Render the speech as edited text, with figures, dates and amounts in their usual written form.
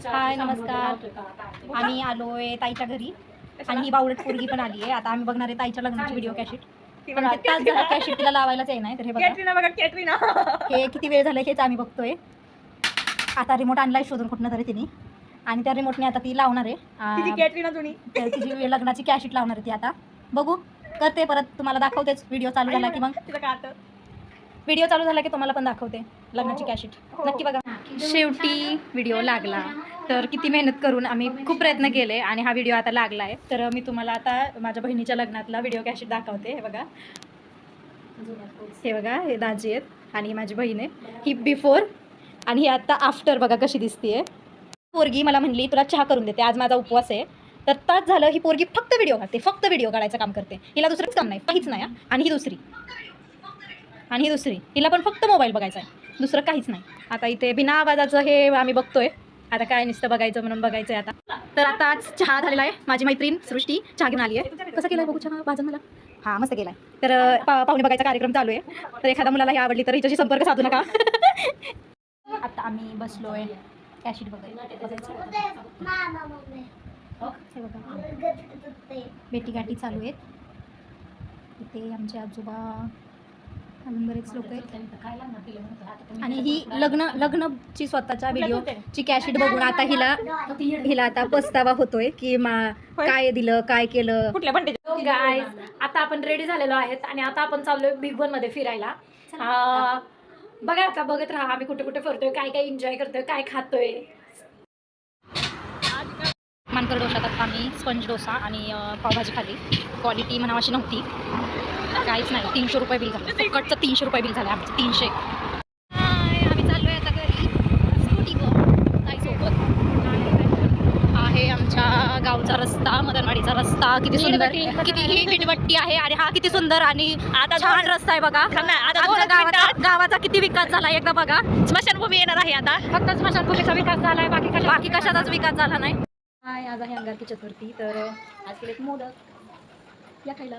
हाय नमस्कार. आम्ही आलोय ताईच्या घरी आणि ही बावळट पोरगी पण आली आहे. आता आम्ही बघणार आहे ताईच्या लग्नाची व्हिडिओ कॅसेट. पण तास झाला कॅसेट तिला लावायलाच आहे नाही. तर हे बघा कॅटरीना हे किती वेळ झालं हेच आम्ही बघतोय. आता रिमोट आणलाय शोधून कुठनं तरी तिने आणि त्या रिमोटने आता ती लावणार आहे कॅटरीना जुनी तिची लग्नाची कॅसेट लावणार आहे ती. आता बघू करते परत तुम्हाला दाखवतेच. व्हिडिओ चालू झाला की मग व्हिडिओ चालू झाला की तुम्हाला पण दाखवते लग्नाची कॅसेट. नक्की बघा. शेवटी व्हिडिओ लागला. तर किती मेहनत करून आम्ही खूप प्रयत्न केले आणि हा व्हिडिओ आता लागला आहे. तर मी तुम्हाला आता माझ्या बहिणीच्या लग्नातला व्हिडिओ कॅसेट दाखवते. हे बघा, हे बघा, हे दाजी आहेत आणि ही माझी बहीण आहे. ही बिफोर आणि ही आता आफ्टर. बघा कशी दिसतीये. पोरगी मला म्हणली तुला चहा करून देते, आज माझा उपवास आहे. तर तास झालं ही पोरगी फक्त व्हिडिओ काढते, फक्त व्हिडिओ काढायचं काम करते. हिला दुसरंच काम नाही, काहीच नाही. आणि ही दुसरी हिला पण फक्त मोबाईल बघायचा आहे, दुसरं काहीच नाही. आता इथे बिना आवाजाचं हे आम्ही बघतोय. आता काय नुसतं बघायचं म्हणून बघायचं आहे आता. तर आता आज चहा झालेला आहे. माझी मैत्रीण सृष्टी चहा घेऊन आली आहे. कसं केलं बघू चहा भाजन मला. हां मस्त केला आहे. तर पाहुणे बघायचा कार्यक्रम चालू आहे. तर एखाद्या मुलाला ही आवडली तर हिच्याशी संपर्क साधू नका. आता आम्ही बसलोय कॅसेट बघायला. बेटी गाठी चालू आहेत. इथे आमचे आजोबा अजून बरेच लोक आहेत. आणि ही लग्नची स्वतःच्या व्हिडिओची कॅसेट बघून आता हिला आता पस्तावा होतोय की काय दिलं काय केलं. गाईज आता आपण रेडी झालेलो आहेत आणि आता आपण चाललोय बिग वन मध्ये फिरायला. बघा आता बघत राहा आम्ही कुठे कुठे फिरतोय, काय काय एन्जॉय करतोय, काय खातोय. मानकर डोसा आम्ही स्पंज डोसा आणि पावभाजी खाल्ली. क्वालिटी म्हणावाशी नव्हती, काहीच नाही. 300 रुपये बिल झालं. फुकटचं 300 रुपये बिल झालं आमचं. 300. आम्ही चाललो आहे आता घरी स्कूटीवर ताईसोबत. आहे आमच्या गावचा रस्ता, मदनवाडीचा रस्ता. किती सुंदर, किती ही विटवट्टी आहे आणि हा किती सुंदर आणि आता छान रस्ता आहे. बघा गावाचा किती विकास झाला एकदा बघा. स्मशानभूमी येणार आहे आता. फक्त स्मशानभूमीचा विकास झालाय, बाकी कशाचाच विकास झाला नाही. आज आहे अंगारकी चतुर्थी. तर आज केले मोदक या खायला.